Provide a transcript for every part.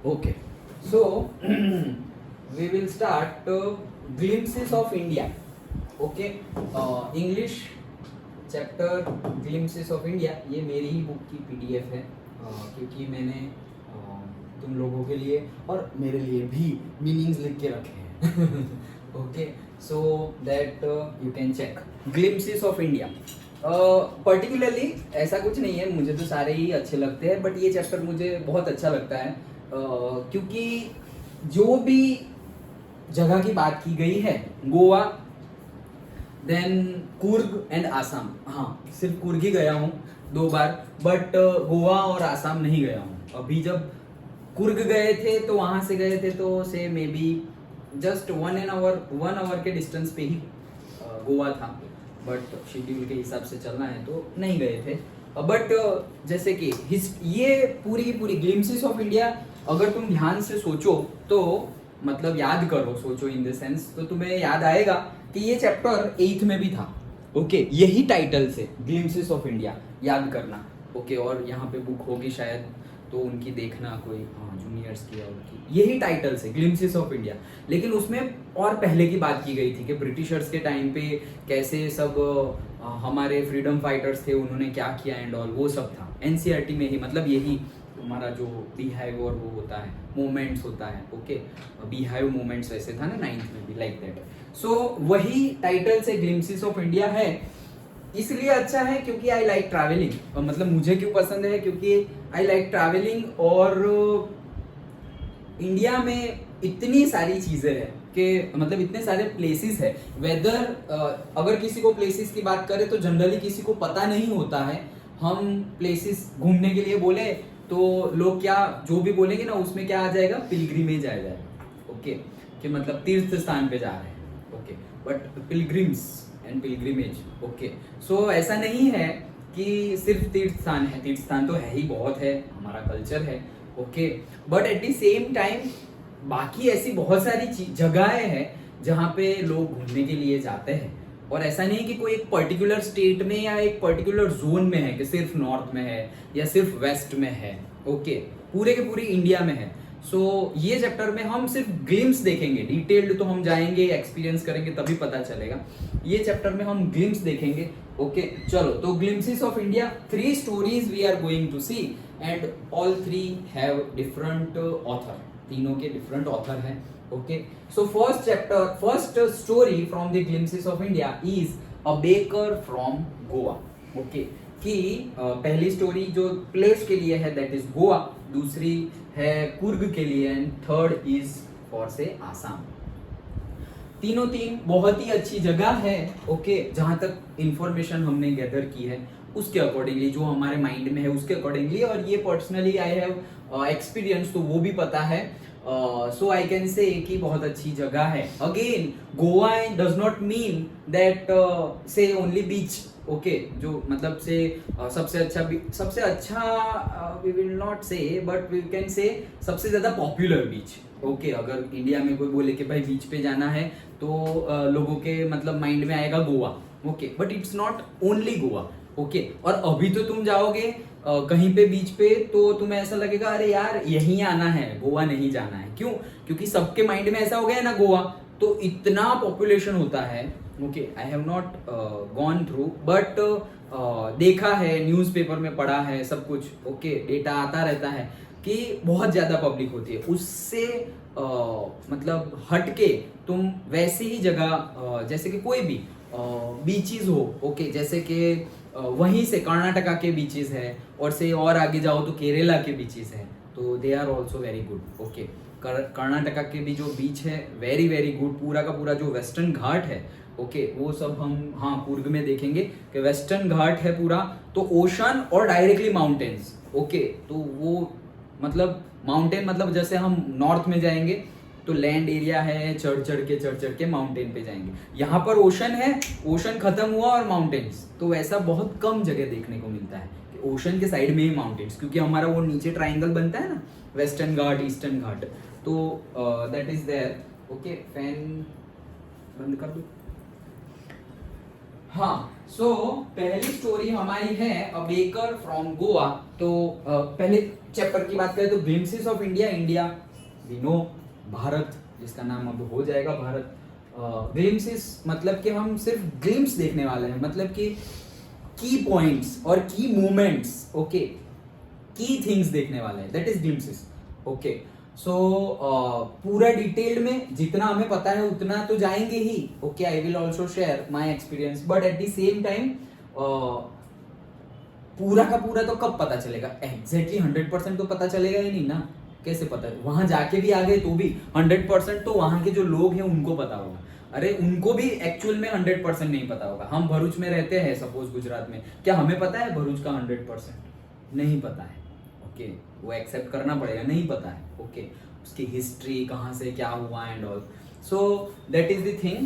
Okay, so we will start glimpses of India. Okay, English chapter glimpses of India, ये मेरी ही book की PDF है, क्योंकि मैंने तुम लोगों के लिए और मेरे लिए भी मीनिंग्स लिख के रखे हैं. Okay, so that you can check glimpses of India. Particularly ऐसा कुछ नहीं है, मुझे तो सारे ही अच्छे लगते हैं, बट ये चैप्टर मुझे बहुत अच्छा लगता है क्योंकि जो भी जगह की बात की गई है, गोवा, देन कुर्ग एंड आसाम. हाँ, सिर्फ कुर्ग ही गया हूँ 2 बार, बट गोवा और आसाम नहीं गया हूँ. अभी जब कुर्ग गए थे तो वहाँ से गए थे तो से मे बी जस्ट 1 आवर के डिस्टेंस पे ही गोवा था, बट शेड्यूल के हिसाब से चलना है तो नहीं गए थे. बट जैसे कि ये पूरी ग्लिम्सेस ऑफ इंडिया अगर तुम ध्यान से सोचो तो मतलब याद करो, सोचो इन द सेंस, तो तुम्हें याद आएगा कि ये चैप्टर 8th में भी था. ओके, यही टाइटल से ग्लिम्सेस ऑफ इंडिया याद करना. ओके, और यहाँ पे बुक होगी शायद, तो उनकी देखना कोई जूनियर्स की और उनकी, यही टाइटल से ग्लिम्सेस ऑफ इंडिया. लेकिन उसमें और पहले की बात की गई थी कि ब्रिटिशर्स के टाइम पे कैसे सब हमारे फ्रीडम फाइटर्स थे, उन्होंने क्या किया एंड ऑल, वो सब था एनसीईआरटी में ही. मतलब यही हमारा जो बीहाइव और वो होता है, मोमेंट्स होता है. ओके, बीहाइव मोमेंट्स वैसे था ना 9th में भी, लाइक दैट. सो वही टाइटल से ग्लिम्सेस ऑफ इंडिया है. इसलिए अच्छा है क्योंकि आई लाइक ट्रैवलिंग. मतलब मुझे क्यों पसंद है, क्योंकि आई लाइक ट्रैवलिंग, और इंडिया में इतनी सारी चीजें हैं कि मतलब इतने सारे प्लेसेस है. वेदर अगर किसी को प्लेसेस की बात करें तो जनरली किसी को पता नहीं होता है. हम प्लेसेस घूमने के लिए बोले तो लोग क्या जो भी बोलेंगे ना, उसमें क्या आ जाएगा, पिलग्रिमेज आ जाएगा. ओके, कि मतलब तीर्थ स्थान पे जा रहे हैं. Okay, but pilgrims and pilgrimage. Okay, so ऐसा नहीं है कि सिर्फ तीर्थ स्थान है. तीर्थ स्थान तो है ही, बहुत है, हमारा कल्चर है. Okay, but at the same time बाकी ऐसी बहुत सारी जगहें हैं जहाँ पे लोग घूमने के लिए जाते हैं. और ऐसा नहीं कि कोई एक पर्टिकुलर स्टेट में या एक पर्टिकुलर जोन में है कि सिर्फ नॉर्थ में है या सिर्फ वेस्ट में है. ओके, पूरे के पूरी इंडिया में है. सो ये चैप्टर में हम सिर्फ ग्लिम्स देखेंगे, डिटेल्ड तो हम जाएंगे, एक्सपीरियंस करेंगे तभी पता चलेगा. ये चैप्टर में हम ग्लिम्स देखेंगे. ओके, चलो, तो glimpses of India, 3 stories we are going to see and all 3 have different author. तीनों के डिफरेंट ऑथर हैं. Okay, so first story from the glimpses of India is a baker from Goa. Okay, कि पहली story जो place के लिए है that is Goa, दूसरी है कुर्ग के लिए, एंड थर्ड इज फॉर से आसाम. तीनों 3 बहुत ही अच्छी जगह है. ओके, जहां तक इंफॉर्मेशन हमने गैदर की है उसके अकॉर्डिंगली, जो हमारे माइंड में है उसके अकॉर्डिंगली, और ये पर्सनली आई हैव एक्सपीरियंस, तो वो भी पता है. सो आई कैन से कि बहुत अच्छी जगह है. Again, Goa does not mean that से ओनली बीच. ओके, जो मतलब से सबसे अच्छा वी विल नॉट से, बट वी कैन से सबसे ज्यादा पॉपुलर बीच. ओके, अगर इंडिया में कोई बोले कि भाई बीच पे जाना है तो लोगों के मतलब माइंड में आएगा Goa. Okay, but it's not only Goa. Okay, और अभी तो तुम जाओगे कहीं पे बीच पे तो तुम्हें ऐसा लगेगा अरे यार यहीं आना है, गोवा नहीं जाना है. क्यों? क्योंकि सबके माइंड में ऐसा हो गया है ना गोवा, तो इतना पॉपुलेशन होता है. Okay, I have not gone through, but देखा है, न्यूज़पेपर में पढ़ा है, सब कुछ. ओके, डेटा आता रहता है कि बहुत ज्यादा पब्लिक होती है. उससे मतलब हटके तुम वैसे ही जगह जैसे कि कोई भी बीचेस हो. ओके, जैसे कि वहीं से कर्नाटका के बीचेस है, और से और आगे जाओ तो केरला के बीचेस है, तो they are also very good. Okay, Karnataka के भी जो बीच है वेरी वेरी गुड. पूरा का पूरा जो वेस्टर्न घाट है, ओके, वो सब हम कुर्ग में देखेंगे कि वेस्टर्न घाट है पूरा, तो ओशन और डायरेक्टली माउंटेन्स. ओके, तो वो मतलब माउंटेन, मतलब जैसे हम नॉर्थ में जाएंगे तो लैंड एरिया है, चढ़ के माउंटेन पे जाएंगे. यहाँ पर ओशन है, ओशन खत्म हुआ और माउंटेन्स, तो वैसा बहुत कम जगह देखने को मिलता है कि ओशन के साइड में ही माउंटेन्स, क्योंकि हमारा वो नीचे ट्राइंगल बनता है ना, वेस्टर्न घाट, ईस्टर्न घाट, तो that is there. Okay, fan बंद कर दो. हाँ, सो पहली स्टोरी हमारी है अ बेकर फ्रॉम गोवा. तो पहले चैप्टर की बात करें तो glimpses of India, India we know, Bharat जिसका नाम अब हो जाएगा भारत। ग्लिम्पसेस मतलब कि हम सिर्फ ग्लिम्स देखने वाले हैं, मतलब कि की पॉइंट्स और की मूवमेंट्स, ओके, की थिंग्स देखने वाले हैं, दैट इज ग्लिम्पसेस। ओके, सो पूरा डिटेल्ड में जितना हमें पता है उतना तो जाएंगे ही। Okay, I will also share my experience, but at the same time पूरा का पूरा तो कब पता चलेगा, एग्जैक्टली 100% तो पता चलेगा ही नहीं ना, कैसे पता है, वहां जाके भी आ गए तो भी 100% तो वहां के जो लोग हैं उनको पता होगा। अरे उनको भी एक्चुअल में 100% नहीं पता होगा। हम भरूच में रहते हैं सपोज गुजरात में, क्या हमें पता है भरूच का 100%? नहीं पता है। ओके, वो एक्सेप्ट करना पड़ेगा, नहीं पता है। ओके, उसकी हिस्ट्री कहाँ से क्या हुआ and all, so that is the thing,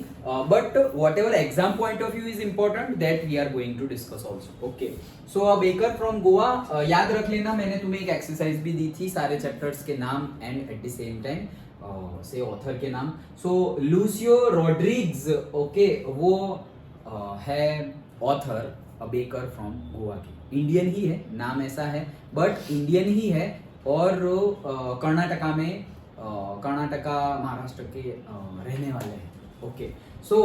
but whatever exam point of view is important that we are going to discuss also. Okay, so a baker from Goa, याद रख लेना, मैंने तुम्हें एक एक्सरसाइज भी दी थी, सारे चैप्टर्स के नाम and eight the same time से ऑथर के नाम। सो लूसियो रॉड्रिग्स, ओके, वो है author, a baker from Goa की, इंडियन ही है, नाम ऐसा है बट इंडियन ही है, और कर्नाटका में कर्नाटका महाराष्ट्र के रहने वाले हैं। ओके, सो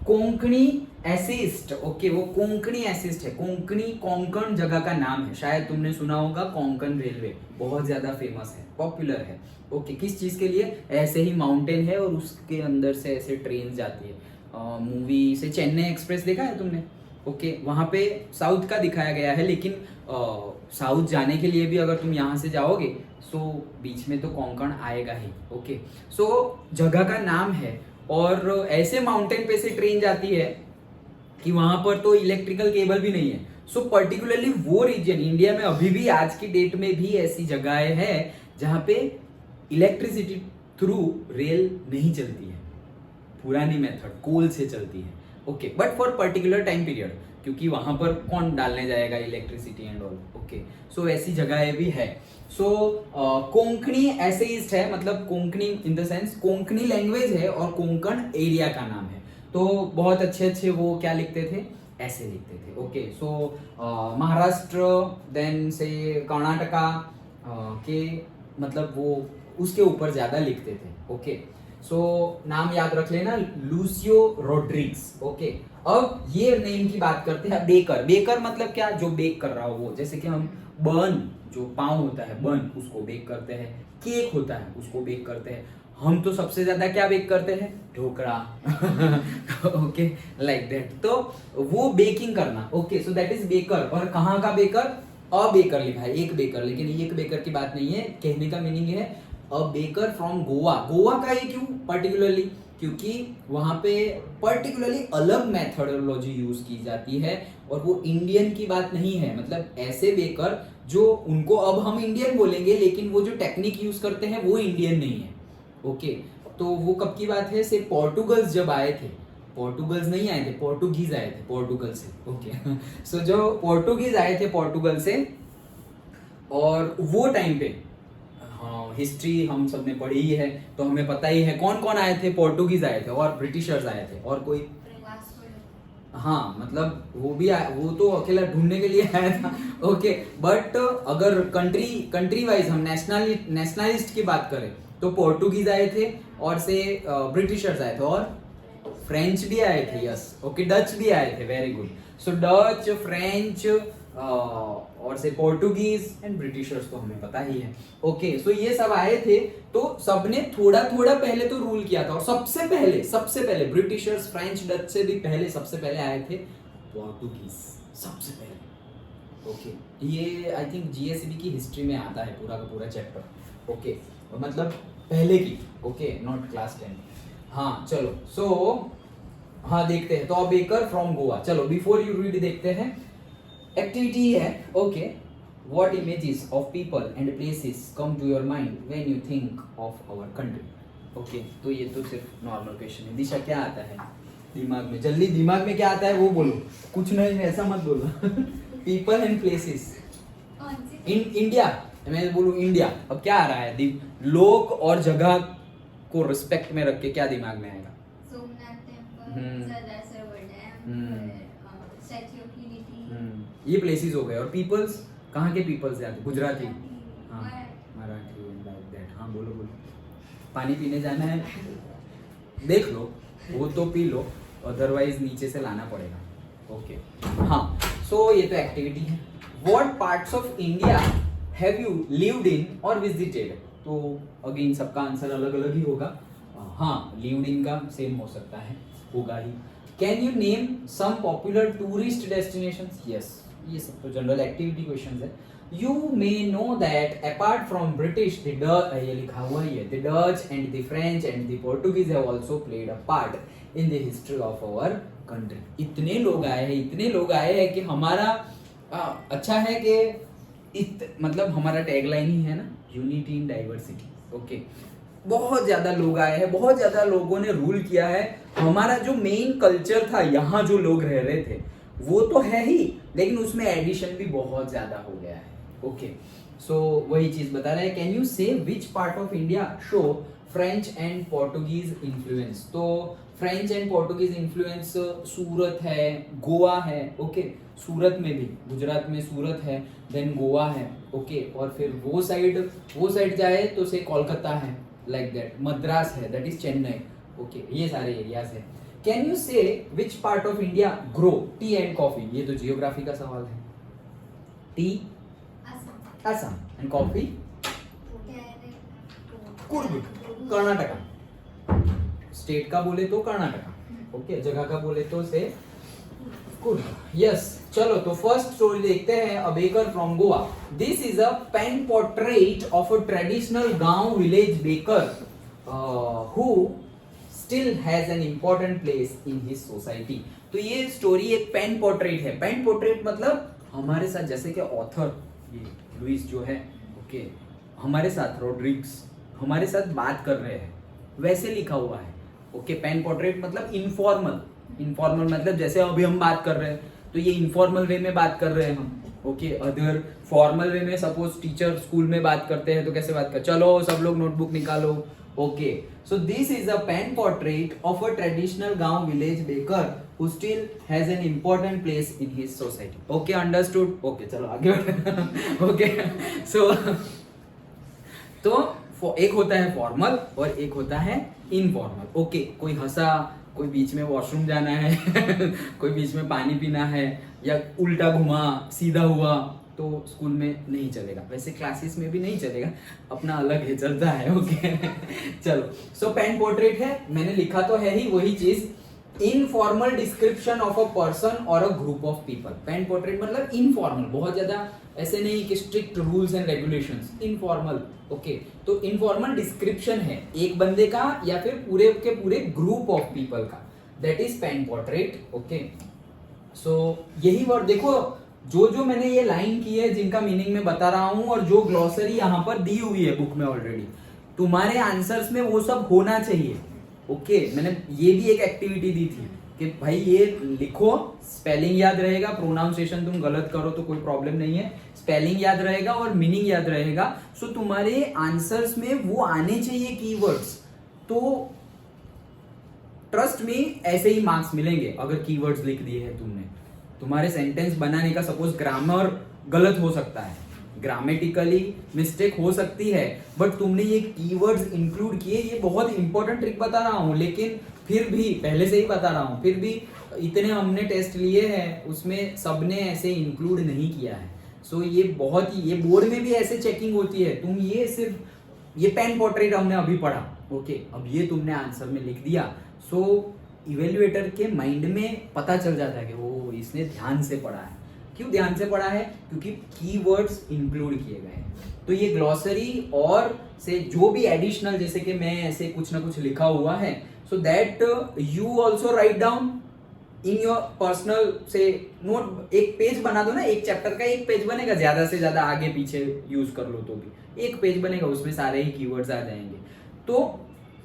कोंकणी एसिस्ट, ओके, वो कोंकणी एसिस्ट है, कोंकणी कोंकण जगह का नाम है, शायद तुमने सुना होगा, कोंकण रेलवे बहुत ज्यादा फेमस है, पॉपुलर है। ओके, किस चीज के लिए, ऐसे ही माउंटेन है और उसके अंदर से ऐसे ट्रेन जाती है। मूवी से चेन्नई एक्सप्रेस देखा है तुमने? ओके, वहां पे साउथ का दिखाया गया है, लेकिन साउथ जाने के लिए भी अगर तुम यहाँ से जाओगे सो बीच में तो कोंकण आएगा ही। ओके, सो जगह का नाम है, और ऐसे माउंटेन पे से ट्रेन जाती है कि वहां पर तो इलेक्ट्रिकल केबल भी नहीं है। सो पर्टिकुलरली वो रीजन इंडिया में अभी भी आज की डेट में भी ऐसी जगहें हैं जहां पे इलेक्ट्रिसिटी थ्रू रेल नहीं चलती है, पुरानी मेथड कोल से चलती है। Okay, but for particular time period, क्योंकि वहां पर कौन डालने जाएगा इलेक्ट्रिसिटी एंड ऑल। ओके, सो ऐसी जगहें भी है। सो कोंकणी एसेइस्ट है, मतलब कोंकणी इन द सेंस कोंकणी लैंग्वेज है और कोंकण एरिया का नाम है। तो बहुत अच्छे अच्छे वो क्या लिखते थे, ऐसे लिखते थे। ओके, सो महाराष्ट्र देन से कर्नाटका के, मतलब वो उसके ऊपर ज्यादा लिखते थे। ओके, सो नाम याद रख लेना, लूसियो रॉड्रिग्स। ओके, अब ये नेम की बात करते हैं। बेकर, बेकर मतलब क्या, जो बेक कर रहा हो वो, जैसे कि हम बन, जो पाव होता है बन, उसको बेक करते हैं, केक होता है उसको बेक करते हैं। हम तो सबसे ज्यादा क्या बेक करते हैं, ढोकला। ओके, लाइक दैट, तो वो बेकिंग करना। Okay, so that is baker. और कहाँ का बेकर, अ बेकर लिखा है, एक बेकर, लेकिन एक बेकर की बात नहीं है, कहने का मीनिंग है अ बेकर फ्रॉम गोवा। गोवा का ही क्यों पर्टिकुलरली, क्योंकि वहां पे पर्टिकुलरली अलग मेथोडोलॉजी यूज की जाती है, और वो इंडियन की बात नहीं है, मतलब ऐसे बेकर जो, उनको अब हम इंडियन बोलेंगे लेकिन वो जो टेक्निक यूज करते हैं वो इंडियन नहीं है। ओके, तो वो कब की बात है, से पोर्टुगल्स जब आए थे, पोर्टुगल्स नहीं आए थे, पोर्टुगीज आए थे पोर्टुगल से। ओके, सो जो पोर्टुगीज आए थे पोर्टुगल से, और वो टाइम पे, हाँ, हिस्ट्री हम सब ने पढ़ी ही है तो हमें पता ही है कौन कौन आए थे, पोर्टुगीज आए थे और ब्रिटिशर्स आए थे, और कोई, हाँ, मतलब वो तो अकेला ढूंढने के लिए आया था। ओके, बट अगर कंट्री वाइज हम नेशनलिस्ट की बात करें तो पोर्टुगीज आए थे, और से ब्रिटिशर्स आए थे, और फ्रेंच भी आए थे, यस। ओके, डच भी आए थे, वेरी गुड। सो डच, फ्रेंच, और से पोर्टुगीज एंड ब्रिटिशर्स तो हमें पता ही है। ओके, सो ये सब आए थे, तो सबने थोड़ा थोड़ा पहले तो रूल किया था, और सबसे पहले ब्रिटिशर्स, फ्रेंच, डच से भी पहले सबसे पहले आए थे पोर्टुगीज, सबसे पहले। ओके, ये आई थिंक जीएसबी की हिस्ट्री में आता है पूरा का पूरा चैप्टर। ओके, मतलब पहले की। Okay, not class 10। हाँ, चलो, सो हाँ देखते हैं, तो अब बेकर फ्रॉम गोवा, चलो बिफोर यू रीड देखते हैं। एक्टिविटी है। Okay, what images of people and places come to your mind when you think of our country. Okay, तो ये तो सिर्फ नॉर्मल क्वेश्चन है। दिशा, क्या आता है दिमाग में, जल्दी, दिमाग में क्या आता है वो बोलो, कुछ नहीं ऐसा मत बोलो। People and places in India, मैं बोलूँ इंडिया, अब क्या आ रहा है, लोग और जगह को रिस्पेक्ट में रख के क्या दिमाग में आएगा? Somnath temple, Sardar Sarovar dam, statue of unity, ये प्लेसेस हो गए। और पीपल्स, कहाँ के पीपल्स जाते, गुजराती, हाँ मराठी। Marathi like that. हाँ बोलो बोलो। पानी पीने जाना है, देख लो, वो तो पी लो, अदरवाइज नीचे से लाना पड़ेगा। ओके हाँ, सो ये तो एक्टिविटी है। What parts of India have you lived in और विजिटेड? तो अगेन सबका आंसर अलग अलग ही होगा। हाँ, लिव्ड इन का सेम हो सकता है, होगा ही। Can you name some popular tourist destinations? Yes, ये सब तो जनरल एक्टिविटी क्वेश्चंस है। You may know that apart from British, the Dutch, ये लिखा हुआ ही है, the Dutch and the French and the Portuguese have also played a part in the history of our country. इतने लोग आए हैं कि हमारा अच्छा है कि मतलब हमारा टैगलाइन ही है ना, यूनिटी इन डाइवर्सिटी। ओके, बहुत ज्यादा लोग आए हैं, बहुत ज्यादा लोगों ने रूल किया है। हमारा जो मेन कल्चर था, यहाँ जो लोग रह रहे थे वो तो है ही, लेकिन उसमें एडिशन भी बहुत ज्यादा हो गया है। ओके, सो वही चीज बता रहा है। कैन यू से which part of India show French and Portuguese influence? तो फ्रेंच एंड पोर्टुगीज इन्फ्लुएंस सूरत है, गोवा है। ओके, सूरत में भी, गुजरात में सूरत है, देन गोवा है। ओके, और फिर वो साइड जाए तो से कोलकाता है, लाइक दैट। मद्रास है, दैट इज चेन्नई। ओके, ये सारे एरियाज है। कैन यू से which part of India grow T and coffee? ये तो जियोग्राफी का सवाल है। T Assam and coffee Coorg, Karnataka. State का बोले तो कर्नाटका, ओके, जगह का बोले तो से कुर्ग। यस, चलो तो फर्स्ट स्टोरी देखते हैं। A baker from Goa. This is a pen portrait of a traditional gaon village baker who still has an important place in his society. तो ये स्टोरी एक पेन पोर्ट्रेट है। पेन पोर्ट्रेट मतलब हमारे साथ, जैसे कि ऑथर ये लुइस जो है, ओके, हमारे साथ रोड्रिग्स हमारे साथ बात कर रहे हैं, वैसे लिखा हुआ है। ओके, पेन पोर्ट्रेट मतलब इनफॉर्मल मतलब जैसे अभी हम बात कर रहे हैं, तो ये इनफॉर्मल वे में बात कर रहे हैं हम। ओके, अदर फॉर्मल वे में सपोज टीचर स्कूल में बात करते हैं तो कैसे बात कर, चलो सब लोग नोटबुक निकालो। Okay, so this is a pen portrait of a traditional गांव village baker who still has an important place in his society. Okay, understood? Okay, चलो आगे बढ़ते। Okay, so तो एक होता है फॉर्मल और एक होता है इनफॉर्मल। ओके, कोई हंसा, कोई बीच में वॉशरूम जाना है कोई बीच में पानी पीना है, या उल्टा घुमा सीधा हुआ, तो स्कूल में नहीं चलेगा, वैसे क्लासेस में भी नहीं चलेगा, अपना अलग है, चलता है। ओके चलो, सो पेन पोर्ट्रेट है, मैंने लिखा तो है ही वही चीज। Informal description of a person or a group of people. Pen portrait मतलब इनफॉर्मल, बहुत ज्यादा ऐसे नहीं कि strict rules and regulations, informal. Okay, तो इनफॉर्मल डिस्क्रिप्शन है एक बंदे का या फिर पूरे के पूरे ग्रुप ऑफ पीपल का, that is pen portrait. Okay, so यही वर्ड देखो, जो मैंने ये लाइन की है जिनका मीनिंग मैं बता रहा हूं, और जो ग्लॉसरी यहाँ पर दी हुई है बुक में ऑलरेडी, तुम्हारे आंसर्स में वो सब होना चाहिए। ओके, मैंने ये भी एक एक्टिविटी दी थी कि भाई ये लिखो, स्पेलिंग याद रहेगा, प्रोनाउंसिएशन तुम गलत करो तो कोई प्रॉब्लम नहीं है, स्पेलिंग याद रहेगा और मीनिंग याद रहेगा। सो तुम्हारे आंसर्स में वो आने चाहिए कीवर्ड्स। तो ट्रस्ट में ऐसे ही मार्क्स मिलेंगे अगर कीवर्ड्स लिख दिए हैं तुमने। तुम्हारे सेंटेंस बनाने का सपोज ग्रामर गलत हो सकता है, ग्रामेटिकली मिस्टेक हो सकती है, बट तुमने ये कीवर्ड्स इंक्लूड किए। ये बहुत इंपॉर्टेंट ट्रिक बता रहा हूँ, लेकिन फिर भी पहले से ही बता रहा हूँ, फिर भी इतने हमने टेस्ट लिए हैं उसमें सबने ऐसे इंक्लूड नहीं किया है। सो ये बहुत ही, ये बोर्ड में भी ऐसे चेकिंग होती है। तुम ये सिर्फ ये पेन पोर्ट्रेट हमने अभी पढ़ा, ओके, अब ये तुमने आंसर में लिख दिया, सो इवेल्युएटर के माइंड में पता चल जाता है कि वो इसने ध्यान से पढ़ा है। क्यों ध्यान से पढ़ा है? क्योंकि कीवर्ड्स इंक्लूड किए गए हैं। तो ये ग्लॉसरी और से जो भी एडिशनल, जैसे कि मैं ऐसे कुछ ना कुछ लिखा हुआ है, सो that you also write down in your personal से नोट। एक पेज बना दो ना, एक चैप्टर का एक पेज बनेगा, ज्यादा से ज्यादा आगे पीछे यूज कर लो तो भी एक पेज बनेगा, उसमें सारे ही कीवर्ड्स आ जाएंगे। तो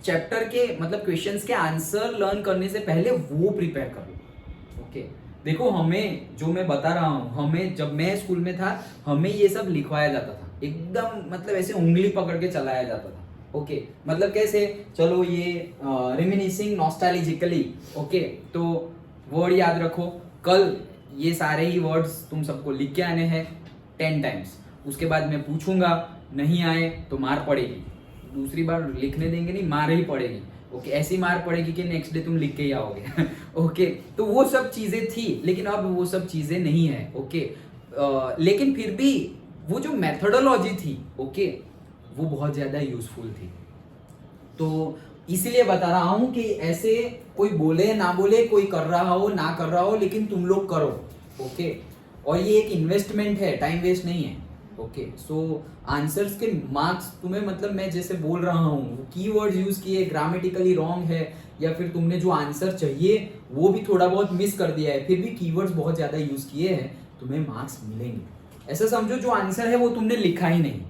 चैप्टर के मतलब क्वेश्चंस के आंसर लर्न करने से पहले वो प्रिपेयर कर लो। ओके, देखो हमें, जो मैं बता रहा हूँ, हमें जब मैं स्कूल में था हमें ये सब लिखवाया जाता था, एकदम मतलब ऐसे उंगली पकड़ के चलाया जाता था। ओके, मतलब कैसे, चलो ये रिमिनिसिंग नॉस्टैल्जिकली। ओके, तो वर्ड याद रखो, कल ये सारे ही वर्ड्स तुम सबको लिख के आने हैं 10 टाइम्स। उसके बाद मैं पूछूंगा नहीं आए तो मार पड़ेगी, दूसरी बार लिखने देंगे नहीं, मार ही पड़ेगी। ओके, ऐसी मार पड़ेगी कि नेक्स्ट डे तुम लिख के ही आओगे। ओके, तो वो सब चीजें थी, लेकिन अब वो सब चीजें नहीं है। ओके, लेकिन फिर भी वो जो मेथोडोलॉजी थी, ओके, वो बहुत ज्यादा यूजफुल थी। तो इसीलिए बता रहा हूं कि ऐसे कोई बोले ना बोले, कोई कर रहा हो ना कर रहा हो, लेकिन तुम लोग करो। ओके, और ये एक इन्वेस्टमेंट है, टाइम वेस्ट नहीं है। ओके, सो आंसर्स के मार्क्स तुम्हें, मतलब मैं जैसे बोल रहा हूँ, वो कीवर्ड्स यूज किए, ग्रामेटिकली रॉन्ग है, या फिर तुमने जो आंसर चाहिए वो भी थोड़ा बहुत मिस कर दिया है, फिर भी कीवर्ड्स बहुत ज्यादा यूज किए हैं, तुम्हें मार्क्स मिलेंगे। ऐसा समझो जो आंसर है वो तुमने लिखा ही नहीं,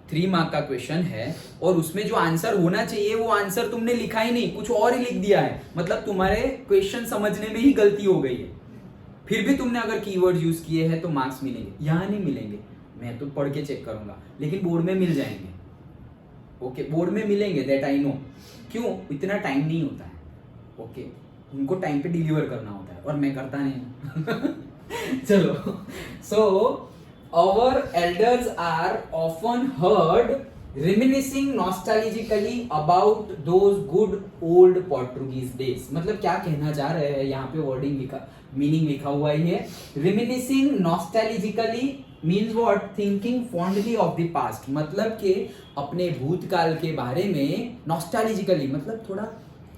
3 मार्क का क्वेश्चन है और उसमें जो आंसर होना चाहिए वो आंसर तुमने लिखा ही नहीं, कुछ और ही लिख दिया है, मतलब तुम्हारे क्वेश्चन समझने में ही गलती हो गई है। फिर भी तुमने अगर कीवर्ड यूज किए हैं तो मार्क्स मिलेंगे, यहाँ नहीं मिलेंगे, मैं तो पढ़ के चेक करूंगा, लेकिन बोर्ड में मिल जाएंगे। ओके, बोर्ड में मिलेंगे, दैट आई नो। क्यों? इतना टाइम नहीं होता है। ओके, उनको टाइम पे डिलीवर करना होता है और मैं करता नहीं हूं। चलो, सो our elders are often heard reminiscing nostalgically about those good old Portuguese days। मतलब क्या कहना चाह रहे हैं यहाँ पे, वर्डिंग लिखा, मीनिंग लिखा हुआ ही है। reminiscing nostalgically means what? thinking fondly of the past, मतलब कि अपने भूतकाल के बारे में nostalgically मतलब थोड़ा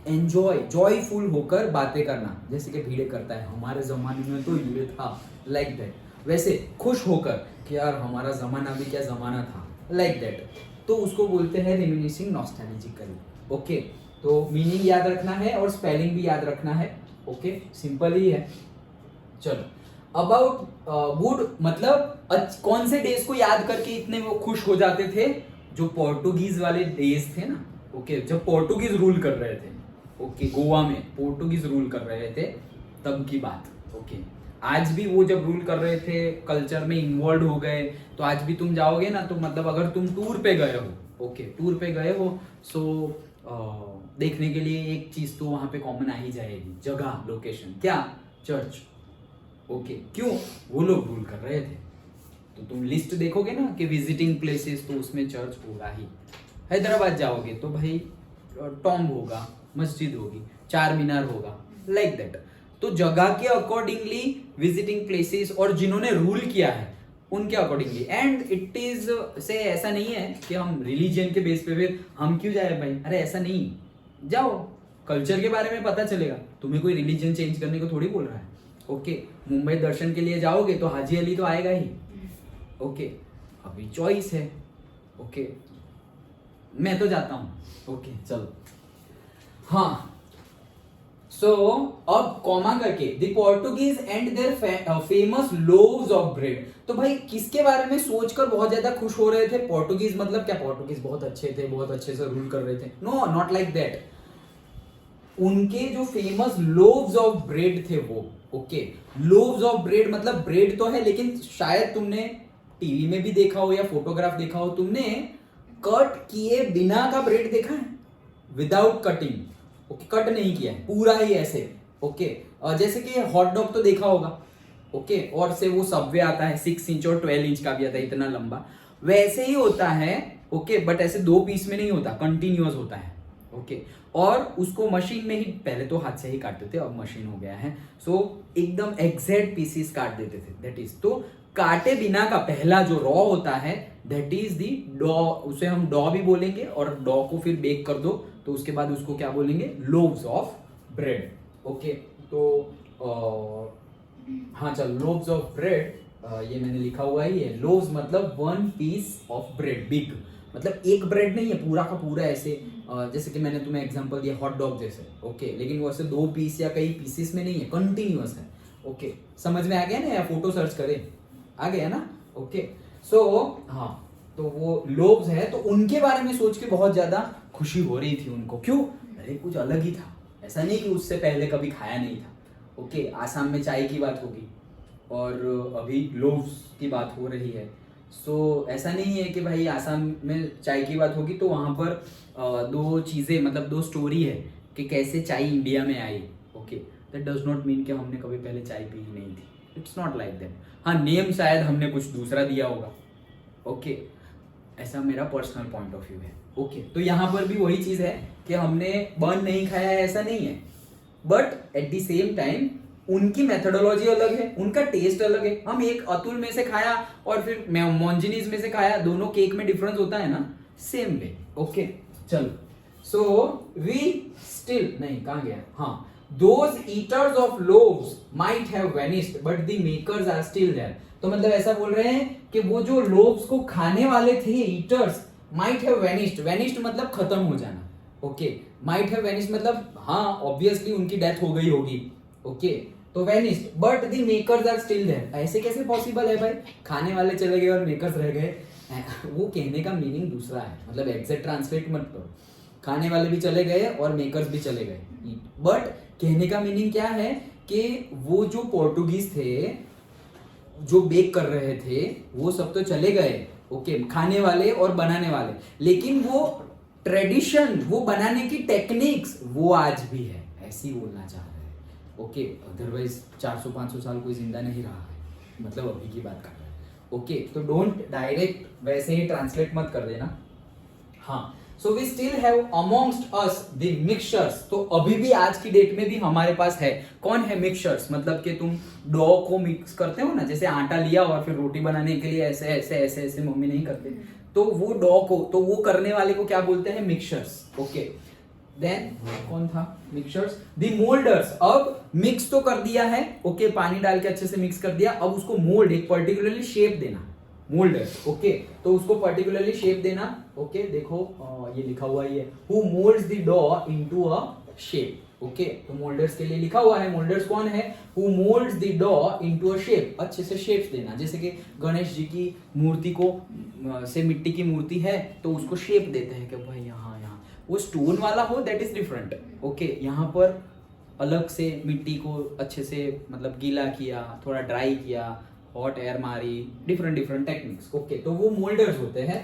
जॉयफुल होकर बातें करना, जैसे कि भीड़े करता है, हमारे जमाने में तो ये था, लाइक दैट। वैसे खुश होकर कि यार हमारा जमाना भी क्या जमाना था, लाइक दैट, तो उसको बोलते हैं रिमिनिसिंग नॉस्टैल्जिकली। ओके, तो मीनिंग याद रखना है और स्पेलिंग भी याद रखना है। ओके, सिंपल ही है। चलो, अबाउट गुड मतलब कौन से डेज को याद करके इतने वो खुश हो जाते थे? जो पोर्टुगीज वाले डेज थे ना, ओके, जब पोर्टुगीज रूल कर रहे थे, ओके, गोवा में पोर्टुगीज रूल कर रहे थे, तब की बात। ओके, आज भी वो जब रूल कर रहे थे, कल्चर में इन्वॉल्व हो गए, तो आज भी तुम जाओगे ना, तो मतलब अगर तुम टूर पे गए हो, ओके, टूर पे गए हो, सो देखने के लिए एक चीज तो वहां पे कॉमन आ ही जाएगी, जगह, लोकेशन, क्या? चर्च। ओके, क्यों? वो लोग रूल कर रहे थे, तो तुम लिस्ट देखोगे ना कि विजिटिंग प्लेसेस, तो उसमें चर्च होगा ही। हैदराबाद जाओगे तो भाई टॉम्ब होगा, मस्जिद होगी, चार मीनार होगा, लाइक दैट। तो जगह के अकॉर्डिंगली विजिटिंग प्लेसेस, और जिन्होंने रूल किया है उनके अकॉर्डिंगली। एंड इट इज से ऐसा नहीं है कि हम रिलीजन के बेस पे फिर हम क्यों जाए भाई, अरे ऐसा नहीं, जाओ, कल्चर के बारे में पता चलेगा, तुम्हें कोई रिलीजन चेंज करने को थोड़ी बोल रहा है। ओके, मुंबई दर्शन के लिए जाओगे तो हाजी अली तो आएगा ही। ओके, अभी चॉइस है। ओके, मैं तो जाता हूं। ओके, चलो, हाँ, सो अब कॉमा करके the Portuguese and their famous loaves of bread. तो भाई किसके बारे में सोचकर बहुत ज्यादा खुश हो रहे थे? पोर्टुगीज मतलब क्या? पोर्टुगीज बहुत अच्छे थे, बहुत अच्छे से रूल कर रहे थे? No, not like that. उनके जो फेमस लोव्स ऑफ ब्रेड थे वो। ओके, लोव्स ऑफ ब्रेड मतलब ब्रेड तो है, लेकिन शायद तुमने टीवी में भी देखा हो या फोटोग्राफ देखा हो, तुमने कट किए बिना का ब्रेड देखा है? Without cutting. ओके, कट नहीं किया है, पूरा ही ऐसे। ओके, जैसे कि हॉट डॉग तो देखा होगा। ओके, और से वो सबवे आता है 6 इंच और 12 इंच का भी आता है, इतना लंबा, वैसे ही होता है। ओके, बट ऐसे 2 पीस में नहीं होता, कंटिन्यूअस होता है। ओके, और उसको मशीन में ही, पहले तो हाथ से ही काटते थे, अब मशीन हो गया है, सो एकदम एग्जैक्ट पीसेस काट देते थे। दैट इज, तो काटे बिना का पहला जो रॉ होता है, दैट इज दी डॉ, उसे हम डॉ भी बोलेंगे, और डॉ को फिर बेक कर दो तो उसके बाद उसको क्या बोलेंगे? Loaves of bread. ओके, तो हाँ चल, लोव्स ऑफ ब्रेड, ये मैंने लिखा हुआ ही है। लोव्स मतलब 1 पीस ऑफ ब्रेड, बिग मतलब एक ब्रेड नहीं है, पूरा का पूरा ऐसे, जैसे कि मैंने तुम्हें एग्जांपल दिया हॉट डॉग जैसे। ओके, लेकिन वो ऐसे 2 पीस या कई पीसेस में नहीं है, कंटिन्यूअस है। ओके, समझ में आ गया ना, या फोटो सर्च करें, आ गया ना? ओके, सो हाँ, तो वो लोव्स है, तो उनके बारे में सोच के बहुत ज्यादा खुशी हो रही थी उनको। क्यों? अरे कुछ अलग ही था, ऐसा नहीं कि उससे पहले कभी खाया नहीं था। ओके, आसाम में चाय की बात होगी और अभी लोव्स की बात हो रही है, सो ऐसा नहीं है कि भाई आसाम में चाय की बात होगी तो वहाँ पर 2 चीज़ें, मतलब 2 स्टोरी है कि कैसे चाय इंडिया में आई। Okay, that does not mean कि हमने कभी पहले चाय पी ही नहीं थी, इट्स नॉट लाइक दैट। हाँ, नेम शायद हमने कुछ दूसरा दिया होगा। ओके, ऐसा मेरा पर्सनल पॉइंट ऑफ व्यू है। ओके, तो यहाँ पर भी वही चीज है कि हमने बर्न नहीं खाया है ऐसा नहीं है, but at the same time उनकी मेथोडोलॉजी अलग है, उनका टेस्ट अलग है। हम एक अतुल में से खाया और फिर मोंजिनीज में से खाया, दोनों केक में डिफरेंस होता है ना, सेम वे। ओके चलो, सो वी स्टिल नहीं, कहां गया, हाँ, those eaters of loaves might have vanished but the makers are still there। तो मतलब ऐसा बोल रहे हैं कि वो जो लोव्स को खाने वाले थे, eaters, might have vanished, vanished मतलब खत्म हो जाना। ओके, might have vanished मतलब हाँ ऑब्वियसली उनकी डेथ हो गई होगी। ओके, तो vanished but the makers are still there। ऐसे कैसे पॉसिबल है भाई, खाने वाले चले गए और मेकर्स रह गए? वो कहने का मीनिंग दूसरा है, मतलब एग्जैक्ट ट्रांसलेट मत करो, खाने वाले भी चले गए और मेकर्स भी चले गए, बट कहने का मीनिंग क्या है कि वो जो पोर्टुगीज थे जो बेक कर रहे थे वो सब तो चले गए, ओके, खाने वाले और बनाने वाले, लेकिन वो ट्रेडिशन, वो बनाने की टेक्निक्स वो आज भी है, ऐसी बोलना चाह रहे हैं। ओके, अदरवाइज 400-500 साल कोई जिंदा नहीं रहा है, मतलब अभी की बात कर रहे हैं। ओके, तो डोंट डायरेक्ट वैसे ही ट्रांसलेट मत कर देना। हाँ, so we still have amongst us the mixtures. तो अभी भी आज की डेट में भी हमारे पास है, कौन है मिक्सचर्स, मतलब कि तुम डो को मिक्स करते हो ना, जैसे आटा लिया और फिर रोटी बनाने के लिए ऐसे ऐसे ऐसे ऐसे मम्मी नहीं करते, तो वो डो को, तो वो करने वाले को क्या बोलते हैं, मिक्सचर्स। ओके, देन कौन था, मिक्सचर्स, द मोल्डर्स। अब मिक्स तो कर दिया है, ओके, पानी डाल के अच्छे से मिक्स कर दिया, अब उसको मोल्ड, एक पर्टिकुलरली शेप देना, मोल्डर्स। ओके, तो उसको पर्टिकुलरली शेप देना। ओके, देखो ये लिखा हुआ ही है, who moulds the dough into a shape. Okay, तो मोल्डर्स के लिए लिखा हुआ है, मोल्डर्स कौन है, who moulds the dough into a shape, अच्छे से शेप्स देना। जैसे कि गणेश जी की मूर्ति को से मिट्टी की मूर्ति है तो उसको शेप देते हैं कि भाई यहाँ यहाँ, वो स्टोन वाला हो दैट इज डिफरेंट। ओके, यहाँ पर अलग से मिट्टी को अच्छे से मतलब गीला किया, थोड़ा ड्राई किया, हॉट एयर मारी, डिफरेंट डिफरेंट टेक्निक्स। ओके, तो वो मोल्डर्स होते हैं।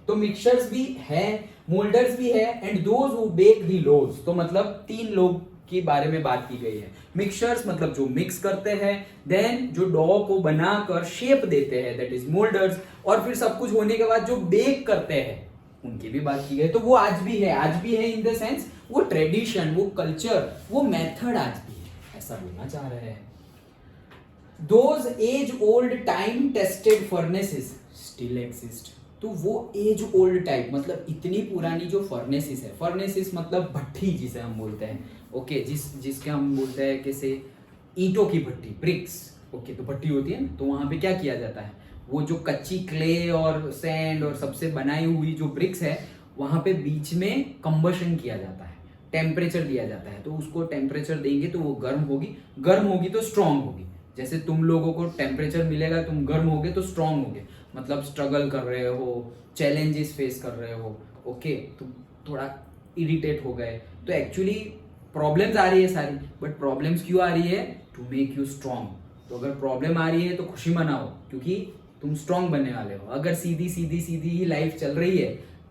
तो मिक्सचर्स भी है, मोल्डर्स भी है, and those who bake the loaves. तो मतलब 3 लोग के बारे में बात की गई है। मिक्सचर्स मतलब जो मिक्स करते हैं, देन जो डो को बनाकर शेप देते हैं दैट इज मोल्डर्स, और फिर सब कुछ होने के बाद जो बेक करते हैं उनकी भी बात की गई। तो वो आज भी है, आज भी है इन द सेंस वो ट्रेडिशन, वो कल्चर, वो मेथड आज भी है, ऐसा बोलना चाह रहे हैं। Those age-old time-tested furnaces still exist। तो वो एज ओल्ड टाइप मतलब इतनी पुरानी जो फर्नेसिस है, फर्नेसिस मतलब भट्टी जिसे हम बोलते हैं। ओके, जिसके हम बोलते हैं कैसे, ईंटों की भट्टी, ब्रिक्स। ओके, तो भट्टी होती है ना, तो वहां पे क्या किया जाता है, वो जो कच्ची क्ले और सैंड और सबसे बनाई हुई जो ब्रिक्स है, वहां पे बीच में कंबशन किया जाता है, टेम्परेचर दिया जाता है। तो उसको टेम्परेचर देंगे तो वो गर्म होगी, गर्म होगी तो स्ट्रांग होगी। जैसे तुम लोगों को टेम्परेचर मिलेगा, तुम गर्म होगे तो स्ट्रांग होगे, मतलब स्ट्रगल कर रहे हो, चैलेंजेस फेस कर रहे हो। ओके, तुम थोड़ा इरिटेट हो गए, तो एक्चुअली प्रॉब्लम्स आ रही है सारी, बट प्रॉब्लम्स क्यों आ रही है, टू मेक यू स्ट्रांग। तो अगर प्रॉब्लम आ रही है तो खुशी मनाओ, क्योंकि तुम स्ट्रांग बनने वाले हो। अगर सीधी सीधी सीधी ही लाइफ चल रही है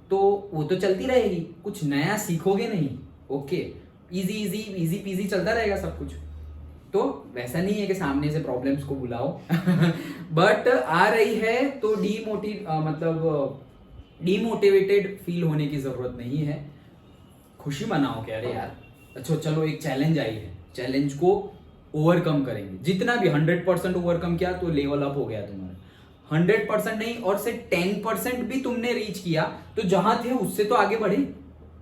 तो वो तो चलती रहेगी, कुछ नया सीखोगे नहीं। Okay, easy easy easy PG चलता रहेगा सब कुछ। तो वैसा नहीं है कि सामने से प्रॉब्लम्स को बुलाओ बट आ रही है तो डीमोटिवेटेड फील होने की जरूरत नहीं है, खुशी मनाओ कि अरे यार अच्छा चलो एक चैलेंज आई है, चैलेंज को ओवरकम करेंगे। जितना भी 100% ओवरकम किया तो लेवल अप हो गया तुम्हारा, 100% नहीं और से 10% भी तुमने रीच किया तो जहां थे उससे तो आगे बढ़े।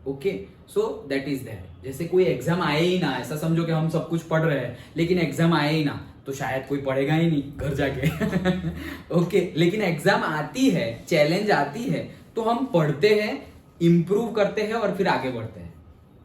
Okay, so that is that. जैसे कोई एग्जाम आए ही ना, ऐसा समझो कि हम सब कुछ पढ़ रहे हैं लेकिन एग्जाम आए ही ना, तो शायद कोई पढ़ेगा ही नहीं घर जाके ओके, लेकिन एग्जाम आती है, चैलेंज आती है तो हम पढ़ते हैं, इंप्रूव करते हैं और फिर आगे बढ़ते हैं।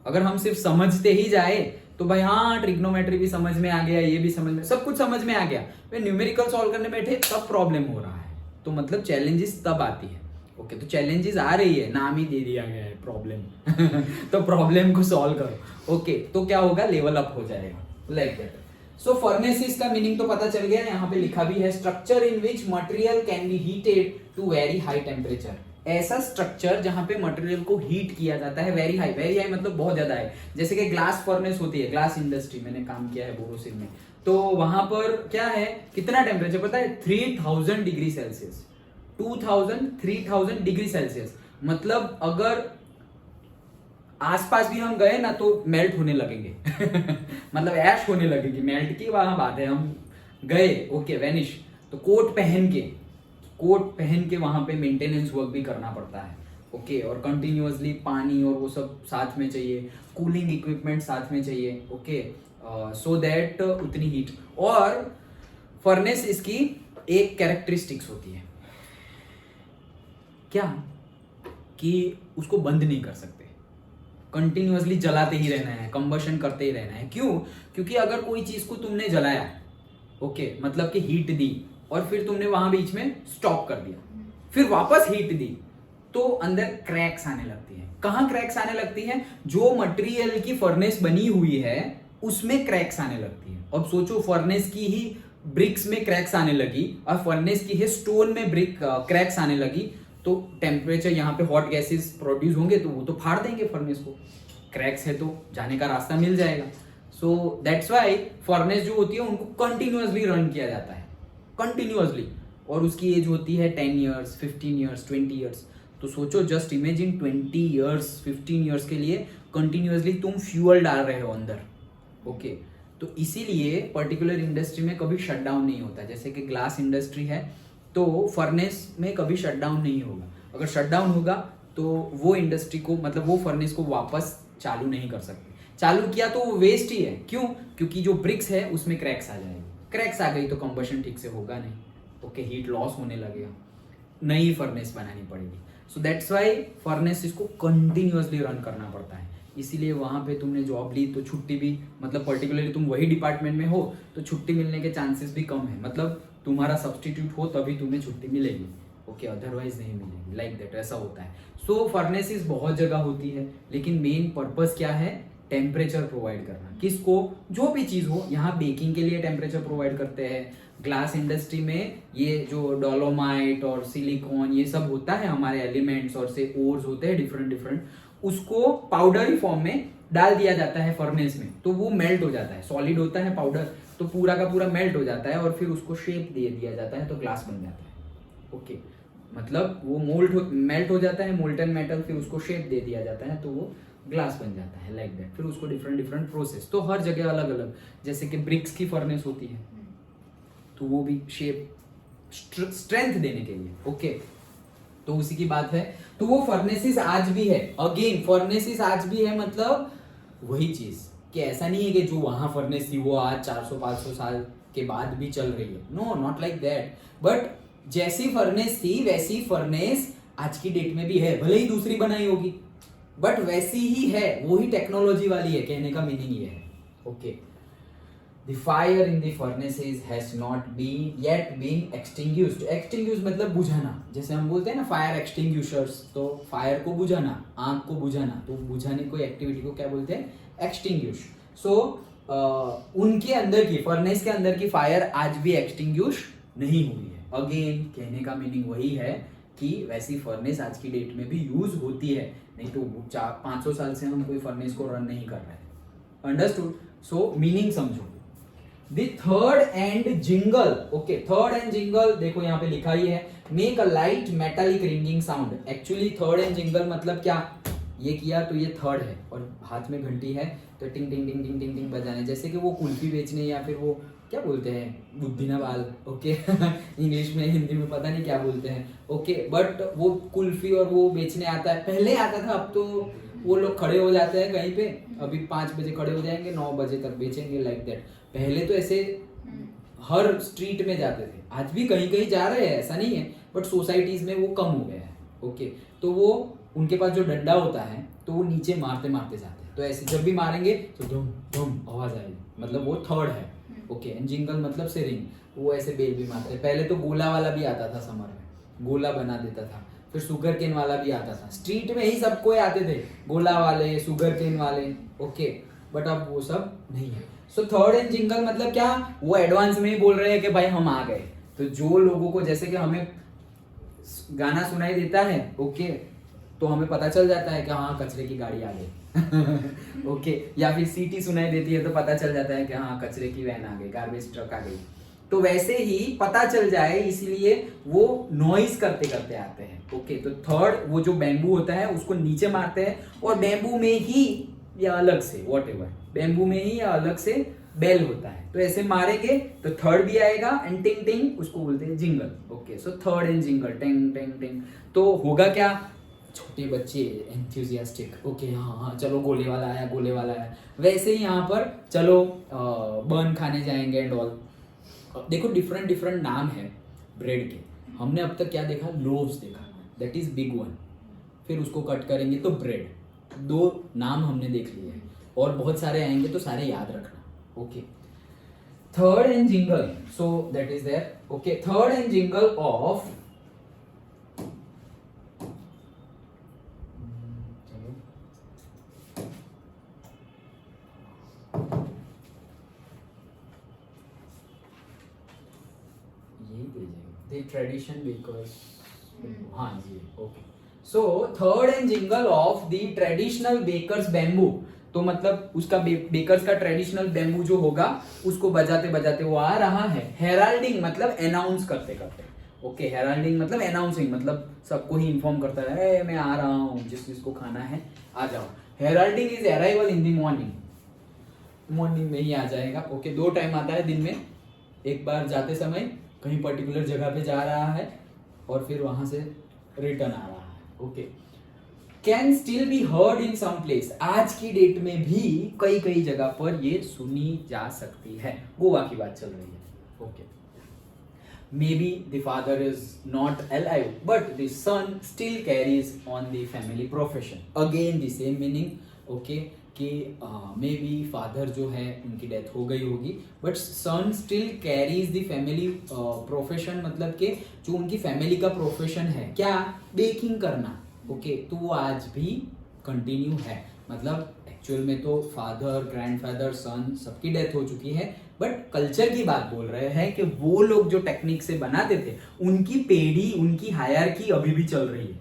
अगर हम सिर्फ समझते ही जाए तो भाई हाँ ट्रिग्नोमेट्री भी समझ में आ गया, ये भी समझ में, सब कुछ समझ में आ गया, वे न्यूमेरिकल सॉल्व करने बैठे तब प्रॉब्लम हो रहा है। तो मतलब चैलेंजेस तब आती है। ओके, तो चैलेंजेस आ रही है, नाम ही दे दिया गया है प्रॉब्लम तो प्रॉब्लम को सॉल्व करो। ओके, तो क्या होगा, लेवल अप हो जाएगा, लाइक दैट। सो फर्नेसिस का मीनिंग तो पता चल गया, यहाँ पे लिखा भी है, structure in which material can be heated to very high temperature. ऐसा स्ट्रक्चर जहां पे मटेरियल को हीट किया जाता है वेरी हाई मतलब बहुत ज्यादा है। जैसे कि ग्लास फर्नेस होती है, ग्लास इंडस्ट्री, मैंने काम किया है बोरोसिल में, तो वहां पर क्या है, कितना टेम्परेचर पता है, 3000 डिग्री सेल्सियस 2000 3000 डिग्री सेल्सियस। मतलब अगर आसपास भी हम गए ना तो मेल्ट होने लगेंगे मतलब ऐश होने लगेगी, मेल्ट की वहां बात है, हम गए ओके वेनिश। तो कोट पहन के वहां पे मेंटेनेंस वर्क भी करना पड़ता है ओके। और कंटिन्यूअसली पानी और वो सब साथ में चाहिए, कूलिंग इक्विपमेंट साथ में चाहिए ओके, सो दैट उतनी हीट। और फर्नेस इसकी एक कैरेक्टरिस्टिक्स होती है क्या, कि उसको बंद नहीं कर सकते, कंटिन्यूअसली जलाते ही रहना है, कंबशन करते ही रहना है। क्यों? क्योंकि अगर कोई चीज को तुमने जलाया ओके, मतलब कि हीट दी और फिर तुमने वहां बीच में स्टॉप कर दिया, फिर वापस हीट दी, तो अंदर क्रैक्स आने लगती है। कहां क्रैक्स आने लगती है? जो मटेरियल की फर्नेस बनी हुई है उसमें क्रैक्स आने लगती है। अब सोचो फर्नेस की ही ब्रिक्स में क्रैक्स आने लगी और फर्नेस की ही स्टोन में ब्रिक क्रैक्स आने लगी, तो टेम्परेचर यहाँ पे हॉट गैसेस प्रोड्यूस होंगे तो वो तो फाड़ देंगे फर्नेस को, क्रैक्स है तो जाने का रास्ता मिल जाएगा। सो दैट्स वाई फर्नेस जो होती है उनको कंटिन्यूअसली रन किया जाता है, कंटिन्यूअसली। और उसकी एज होती है 10 ईयर्स, 15 ईयर्स, 20 ईयर्स। तो सोचो, जस्ट इमेजिन 20 ईयर्स, 15 ईयर्स के लिए कंटिन्यूअसली तुम फ्यूअल डाल रहे हो अंदर ओके। तो इसीलिए पर्टिकुलर इंडस्ट्री में कभी शटडाउन नहीं होता। जैसे कि ग्लास इंडस्ट्री है तो फर्नेस में कभी शटडाउन नहीं होगा। अगर शटडाउन होगा तो वो इंडस्ट्री को, मतलब वो फर्नेस को वापस चालू नहीं कर सकते। चालू किया तो वो वेस्ट ही है। क्यों? क्योंकि जो ब्रिक्स है उसमें क्रैक्स आ जाएगी, क्रैक्स आ गई तो कंबशन ठीक से होगा नहीं ओके, हीट लॉस होने लगेगा, नई फर्नेस बनानी पड़ेगी। सो दैट्स वाई फर्नेस इसको कंटिन्यूअसली रन करना पड़ता है। इसीलिए वहां पे तुमने जॉब ली तो छुट्टी भी, मतलब पर्टिकुलरली तुम वही डिपार्टमेंट में हो तो छुट्टी मिलने के चांसेस भी कम है। मतलब तुम्हारा सब्सटीट्यूट हो तभी तुम्हें छुट्टी मिलेगी ओके, अदरवाइज नहीं मिलेगी, लाइक दैट, ऐसा होता है। सो फर्नेसेस बहुत जगह होती है, लेकिन मेन पर्पस क्या है? टेम्परेचर प्रोवाइड करना। किसको? जो भी चीज हो। यहाँ बेकिंग के लिए टेम्परेचर प्रोवाइड करते हैं, ग्लास इंडस्ट्री में ये जो डोलोमाइट और सिलिकॉन ये सब होता है, हमारे एलिमेंट्स और से ओर्स होते हैं डिफरेंट डिफरेंट, उसको पाउडरी फॉर्म में डाल दिया जाता है फर्नेस में, तो वो मेल्ट हो जाता है, सॉलिड होता है पाउडर, तो पूरा का पूरा मेल्ट हो जाता है और फिर उसको शेप दे दिया जाता है तो ग्लास बन जाता है ओके। मतलब वो मेल्ट हो जाता है मोल्टन मेटल, फिर उसको शेप दे दिया जाता है तो वो ग्लास बन जाता है, लाइक दैट। फिर उसको डिफरेंट डिफरेंट प्रोसेस, तो हर जगह अलग अलग, जैसे कि ब्रिक्स की फर्नेस होती है तो वो भी शेप स्ट्रेंथ देने के लिए ओके, तो उसी की बात है। तो वो फर्नेसेस आज भी है, अगेन फर्नेसेस आज भी है, मतलब वही चीज कि ऐसा नहीं है कि जो वहां फर्नेस थी वो आज 400-500 साल के बाद भी चल रही है, no not like that. But जैसी फर्नेस थी वैसी फर्नेस आज की डेट में भी है, भले ही दूसरी बनाई होगी बट वैसी ही है, वही टेक्नोलॉजी वाली है, कहने का मीनिंग ये है okay. The fire in the furnaces has not yet been extinguished. Extinguished मतलब बुझाना, जैसे हम बोलते हैं ना फायर एक्सटिंग्विशर्स, तो फायर को बुझाना, आग को बुझाना, तो बुझाने कोई एक्टिविटी को क्या बोलते हैं? एक्सटिंग्विश। सो उनके अंदर की, फर्नेस के अंदर की फायर आज भी एक्सटिंग्विश नहीं हुई है। अगेन कहने का मीनिंग वही है कि वैसी फर्नेस आज की डेट में भी यूज होती है, नहीं तो 500 साल से हम कोई फर्नेस को रन नहीं कर रहे हैं। अंडरस्टूड? सो मीनिंग समझो। The third and jingle, okay, third and jingle देखो यहाँ पे लिखा ही है, make a light metallic ringing sound. Actually third and jingle मतलब क्या? ये किया तो ये थर्ड है और हाथ में घंटी है तो टिंग टिंग टिंग टिंग टिंग टिंग बजाने, जैसे कि वो कुल्फी बेचने या फिर वो क्या बोलते हैं, बुद्धिना बाल ओके इंग्लिश में, हिंदी में पता नहीं क्या बोलते हैं ओके। बट वो कुल्फी और वो बेचने आता है, पहले आता था, अब तो वो लोग खड़े हो जाते हैं कहीं पे, अभी 5 बजे खड़े हो जाएंगे, 9 बजे तक बेचेंगे, लाइक दैट। पहले तो ऐसे हर स्ट्रीट में जाते थे, आज भी कहीं कहीं जा रहे हैं, ऐसा नहीं है, बट सोसाइटीज में वो कम हो गया है ओके। तो वो उनके पास जो डंडा होता है तो वो नीचे मारते मारते जाते हैं, तो ऐसे जब भी मारेंगे तो धुम धुम आवाज आएगी, मतलब वो थर्ड है ओके। एंड जिंगल मतलब से रिंग, वो ऐसे बेल भी मारते हैं। पहले तो गोला वाला भी आता था, समर में गोला बना देता था, फिर शुगर केन वाला भी आता था, स्ट्रीट में ही सब कोई आते थे, गोला वाले, शुगर केन वाले ओके। बट अब वो सब नहीं है। सो थर्ड एंड जिंगल मतलब क्या? वो एडवांस में ही बोल रहे हैं कि भाई हम आ गए। तो जो लोगों को, जैसे कि हमें गाना सुनाई देता है ओके, तो हमें पता चल जाता है कि हाँ कचरे की गाड़ी आ गई ओके, या फिर सीटी सुनाई देती है तो पता चल जाता है कि हाँ कचरे की वैन आ गई, गार्बेज ट्रक आ गई तो वैसे ही पता चल जाए इसलिए वो नॉइज करते करते आते हैं। ओके, तो थर्ड वो जो बैम्बू होता है उसको नीचे मारते हैं और बैम्बू में ही या अलग से व्हाटएवर, बैम्बू में ही या अलग से बेल होता है, तो ऐसे मारेंगे तो थर्ड भी आएगा एंड टिंग टिंग उसको बोलते हैं jingle. Okay, so third and jingle, टिंग टिंग टिंग। तो होगा क्या, छोटे बच्चे एंथुजियास्टिक, ओके हाँ हाँ चलो गोले वाला आया, गोले वाला आया। वैसे ही यहाँ पर चलो बर्न खाने जाएंगे एंड ऑल। देखो डिफरेंट डिफरेंट नाम है ब्रेड के। हमने अब तक क्या देखा, लोव्स देखा, दैट इज बिग वन। फिर उसको कट करेंगे तो ब्रेड। 2 नाम हमने देख लिए हैं और बहुत सारे आएंगे तो सारे याद रखना। Okay, third and jingle, so that is there. Okay, third and jingle of the tradition because हाँ जी, okay. So third and jingle of the traditional bakers bamboo, तो मतलब उसका बेकर्स का ट्रेडिशनल बैम्बू जो होगा उसको बजाते बजाते वो आ रहा है। हेराल्डिंग मतलब अनाउंस करते करते। ओके, हेराल्डिंग मतलब अनाउंसिंग, मतलब सबको ही इन्फॉर्म करता है मैं आ रहा हूँ, जिसको खाना है आ जाओ। Heralding is arrival in the morning, morning में ही आ जाएगा। ओके, 2 टाइम आता है दिन में, एक बार जाते समय कहीं पर्टिकुलर जगह पे जा रहा है और फिर वहां से रिटर्न आ रहा है। Okay, can still be heard in some place, आज की डेट में भी कई कई जगह पर ये सुनी जा सकती है। गोवा की बात चल रही है। Okay, may be the father is not alive but the son still carries on the family profession, again the same meaning. Okay, कि मे बी फादर जो है उनकी डेथ हो गई होगी but son still carries the family profession, मतलब कि जो उनकी फैमिली का प्रोफेशन है क्या, बेकिंग करना। ओके, तो वो आज भी कंटिन्यू है। मतलब एक्चुअल में तो फादर, ग्रैंडफादर, सन सबकी डेथ हो चुकी है बट कल्चर की बात बोल रहे हैं कि वो लोग जो टेक्निक से बनाते थे उनकी पीढ़ी, उनकी हायरार्की अभी भी चल रही है।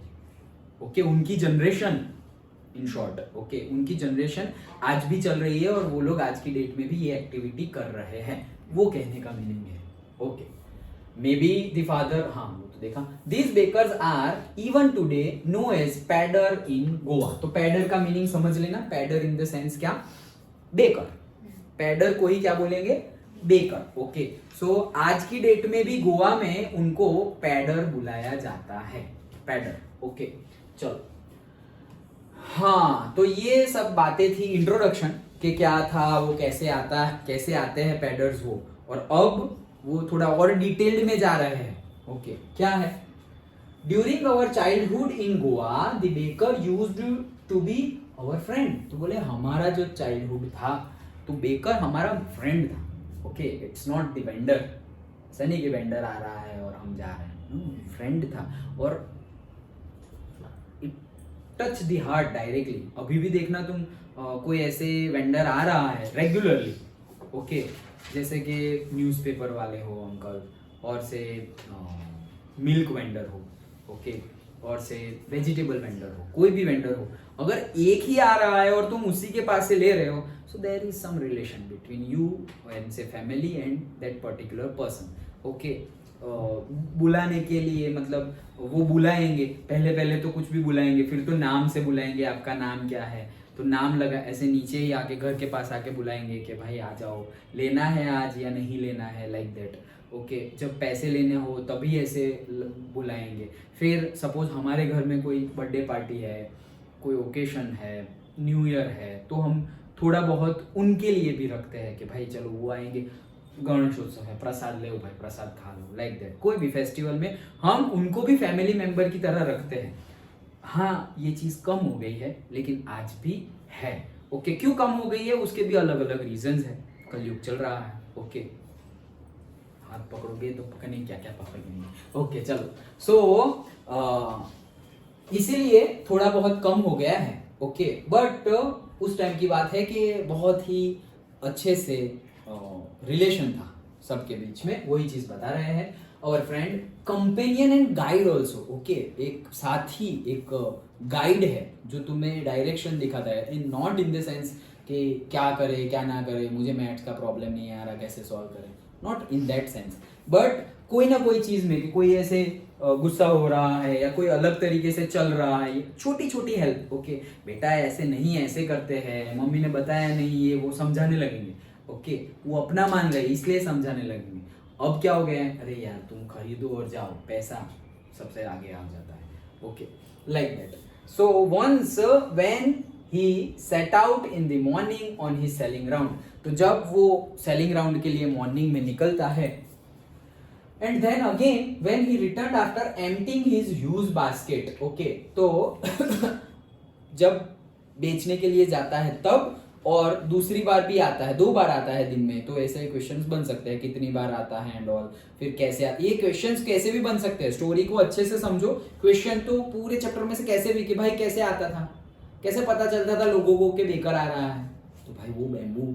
ओके, उनकी जनरेशन इन शॉर्ट, ओके, उनकी जनरेशन आज भी चल रही है और वो लोग आज की डेट में भी ये एक्टिविटी कर रहे हैं, वो कहने का मीनिंग है। Okay, may be the father, हाँ वो तो देखा। These bakers are even today known as poder in Goa, तो पैडर का मीनिंग समझ लेना, पैडर इन द सेंस क्या, बेकर। पैडर को ही क्या बोलेंगे, बेकर। ओके, सो आज की डेट में भी गोवा में उनको पैडर बुलाया जाता है, पैडर। ओके, चलो, हाँ तो ये सब बातें थी इंट्रोडक्शन कि क्या था वो, कैसे आता है, कैसे आते हैं पैडर्स वो, और अब वो थोड़ा और डिटेल्ड में जा रहे हैं। ओके, क्या है, during our childhood in Goa the baker used to be our friend, तो बोले हमारा जो चाइल्डहुड था तो बेकर हमारा फ्रेंड था। Okay, it's not the vendor, ऐसा नहीं कि वेंडर आ रहा है और हम जा रहे हैं, फ्रेंड था और टच द हार्ट डायरेक्टली। अभी भी देखना तुम कोई ऐसे वेंडर आ रहा है रेगुलरली, ओके, जैसे कि न्यूज़पेपर वाले हो अंकल, और से मिल्क वेंडर हो, ओके, और से वेजिटेबल वेंडर हो, कोई भी वेंडर हो, अगर एक ही आ रहा है और तुम उसी के पास से ले रहे हो, so there is some relation between you and say family and that particular person. Okay, बुलाने के लिए मतलब वो बुलाएंगे, पहले पहले तो कुछ भी बुलाएंगे, फिर तो नाम से बुलाएंगे, आपका नाम क्या है, तो नाम लगा ऐसे नीचे ही आके घर के पास आके बुलाएंगे कि भाई आ जाओ, लेना है आज या नहीं लेना है, लाइक दैट। ओके, जब पैसे लेने हो तभी ऐसे बुलाएंगे। फिर सपोज हमारे घर में कोई बर्थडे पार्टी है, कोई ओकेशन है, न्यू ईयर है, तो हम थोड़ा बहुत उनके लिए भी रखते हैं कि भाई चलो वो आएंगे, गणेशोत्सव है, प्रसाद ले भाई, प्रसाद खा लो, लाइक दैट। कोई भी फेस्टिवल में हम उनको भी फैमिली मेंबर की तरह रखते हैं। हाँ, ये चीज कम हो गई है लेकिन आज भी है। ओके, क्यों कम हो गई है उसके भी अलग अलग रीजंस है, कलयुग चल रहा है। ओके, हाथ पकड़ोगे तो पकड़ने क्या क्या पकड़ेंगे। ओके, चलो, सो इसीलिए थोड़ा बहुत कम हो गया है। ओके, बट उस टाइम की बात है कि बहुत ही अच्छे से रिलेशन था सबके बीच में, वही चीज बता रहे हैं। और friend, companion and guide also. Okay, एक साथी, एक गाइड है जो तुम्हें डायरेक्शन दिखाता है, in not in the sense कि क्या करे क्या ना करे, मुझे मैथ्स का प्रॉब्लम नहीं आ रहा कैसे सॉल्व करें, not in that sense, but कोई ना कोई चीज में कि कोई ऐसे गुस्सा हो रहा है या कोई अलग तरीके से चल रहा है, छोटी छोटी हेल्प, ओके बेटा ऐसे नहीं ऐसे करते हैं, मम्मी ने बताया नहीं, ये वो समझाने लगेंगे, ओके वो अपना मान रहे इसलिए समझाने लगेंगे। अब क्या हो गया है, अरे यार तुम खरीदो और जाओ, पैसा सबसे आगे आ जाता है, okay like that. So once when he set out in the morning on his selling round, तो जब वो सेलिंग राउंड के लिए मॉर्निंग में निकलता है, and then again when he return after emptying his huge basket, okay तो जब बेचने के लिए जाता है तब, और दूसरी बार भी आता है, 2 बार आता है दिन में, तो ऐसे क्वेश्चंस बन सकते हैं कितनी बार आता है एंड ऑल, फिर कैसे ये क्वेश्चंस कैसे भी बन सकते हैं। स्टोरी को अच्छे से समझो, क्वेश्चन तो पूरे चैप्टर में से कैसे भी कि भाई कैसे आता था, कैसे पता चलता था लोगों को कि बेकर आ रहा है, तो भाई वो bamboo,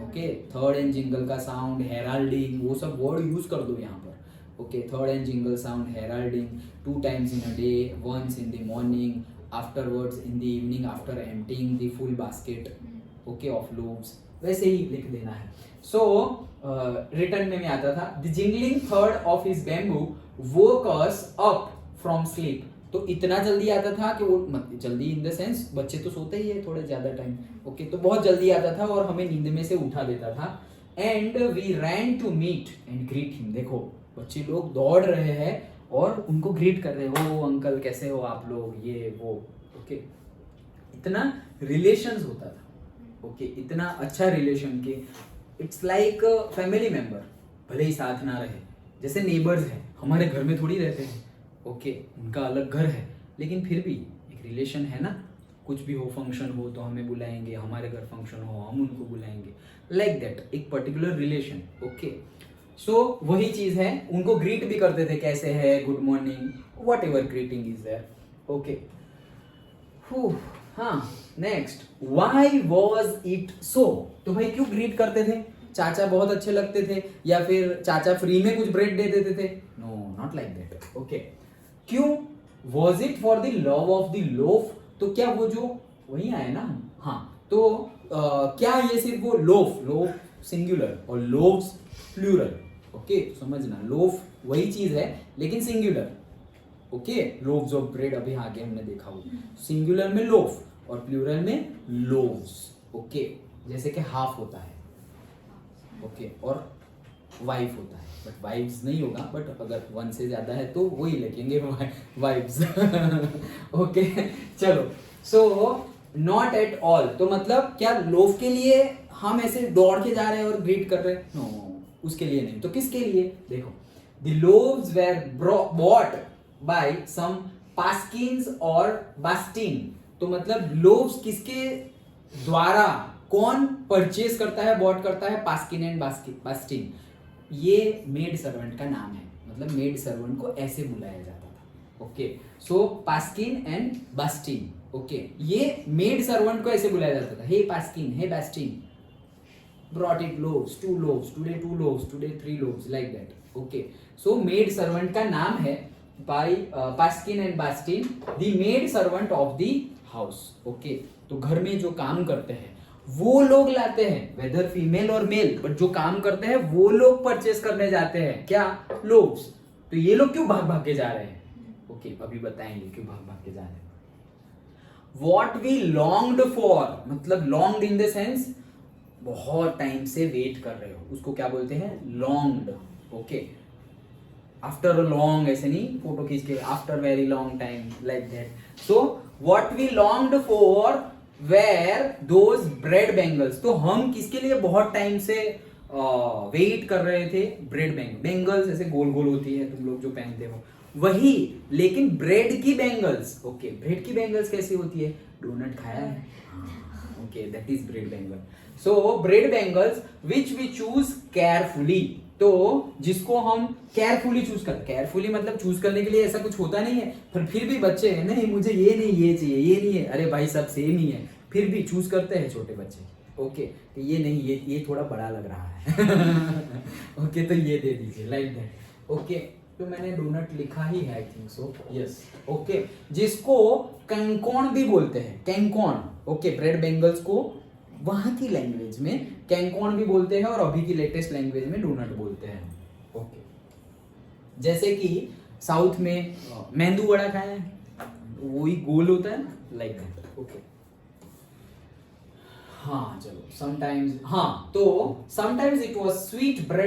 okay third and jingle का साउंड, हेराल्डिंग, वो सब वर्ड यूज कर दो यहाँ पर, okay third and jingle sound, heralding, 2 times in a day, once in the morning, afterwards in the evening after emptying the full basket, okay of loaves, वैसे ही लिख देना है। सो रिटर्न में आता था, the jingling third of his bamboo woke us up from sleep, तो इतना जल्दी आता था कि वो जल्दी इन द सेंस बच्चे तो सोते ही है थोड़े ज्यादा टाइम, ओके तो बहुत जल्दी आता था और हमें नींद में से उठा देता था। And we ran to meet and greet him, देखो बच्चे लोग दौड़ रहे हैं और उनको ग्रीट कर रहे हो, अंकल कैसे हो आप लोग, ये वो, ओके इतना रिलेशंस होता था, ओके इतना अच्छा रिलेशन के इट्स लाइक फैमिली मेंबर, भले ही साथ ना रहे, जैसे नेबर्स है, हमारे घर में थोड़ी रहते हैं, ओके उनका अलग घर है, लेकिन फिर भी एक रिलेशन है ना, कुछ भी हो फंक्शन हो तो हमें बुलाएंगे, हमारे घर फंक्शन हो हम उनको बुलाएंगे, लाइक दैट एक पर्टिकुलर रिलेशन, ओके सो वही चीज है, उनको ग्रीट भी करते थे, कैसे है, good morning, whatever greeting is there, okay हाँ next, why was it so, तो भाई क्यों ग्रीट करते थे, चाचा बहुत अच्छे लगते थे या फिर चाचा फ्री में कुछ ब्रेड दे देते थे, no not like that, okay क्यों, was it for the love of the loaf, तो क्या वो जो वही आए ना, हाँ तो क्या ये सिर्फ वो लोफ, लोफ सिंगुलर और लोव्स प्लूरल, ओके समझना, लोफ वही चीज है लेकिन singular, okay loaves of bread अभी आगे हमने देखा वो, सिंगुलर में लोफ और प्लूरल में लोव्स, ओके जैसे कि हाफ होता है, ओके और वाइफ होता है, बट वाइफ्स नहीं होगा, बट अगर 1 से ज्यादा है तो वही लिखेंगे वाइफ्स, ओके चलो। सो नॉट एट ऑल, तो मतलब क्या लोफ के लिए हम ऐसे दौड़ के जा रहे हैं और ग्रीट कर रहे हैं, नो उसके लिए नहीं, तो किसके लिए, देखो the loaves were bought by some Paskins और बास्टीन, तो मतलब लोव्स किसके द्वारा, कौन परचेज करता है, बॉट करता है, पास्किन एंड बास्टीन, ये मेड सर्वेंट का नाम है, मतलब मेड सर्वेंट को ऐसे बुलाया जाता था, ओके सो पास्किन एंड बास्टीन, ओके ये मेड सर्वेंट को ऐसे बुलाया जाता था, हे पास्किन, हे बास्टीन, brought it loaves, 2 loaves, today 2 loaves, today 3 loaves, like that, okay so maid servant का नाम है by Paskin and Bastin, the maid servant of the house, okay तो घर में जो काम करते हैं वो लोग लाते हैं, वेदर फीमेल और मेल, बट जो काम करते हैं वो लोग परचेस करने जाते हैं, क्या, लोव्स, तो ये लोग क्यों भाग भाग के जा रहे हैं, ओके अभी बताएंगे क्यों भाग भाग के जा रहे हैं। What we longed for, मतलब longed in the sense बहुत टाइम से वेट कर रहे हो, उसको क्या बोलते हैं, longed, okay after a long, ऐसे नहीं फोटो खींच के, after very long time, like that. So what we longed for were those bread bangles, तो हम किसके लिए बहुत टाइम से वेट कर रहे थे, ब्रेड बैंगल्स ऐसे गोल गोल होती है, तुम लोग जो पहनते हो वही, लेकिन ब्रेड की बैंगल्स, ओके ब्रेड की बैंगल्स कैसी होती है, डोनट खाया है, okay that is bread bangle. So bread bangles which we choose carefully, तो जिसको हम केयरफुली चूज कर, केयरफुली मतलब चूज करने के लिए ऐसा कुछ होता नहीं है, पर फिर भी बच्चे हैं नहीं मुझे ये नहीं ये चाहिए, ये नहीं है, अरे भाई सब सेम ही है, फिर भी चूज करते हैं छोटे बच्चे, ओके तो ये नहीं, ये थोड़ा बड़ा लग रहा है, ओके तो ये दे दीजिए, लाइक दैट, ओके तो मैंने डोनट लिखा ही है, I think so, yes, okay जिसको कैंकॉन भी बोलते हैं, कैंकॉन, ओके ब्रेड बैंगल्स को वहां की लैंग्वेज में कैंकॉन भी बोलते हैं और अभी की लेटेस्ट लैंग्वेज में डोनट बोलते हैं। ओके, जैसे कि साउथ में मेंदू वड़ा खाया है, वही गोल होता है ना, लाइक दैट। ओके, हाँ चलो, समटाइम्स, हाँ तो sometimes it was sweet bread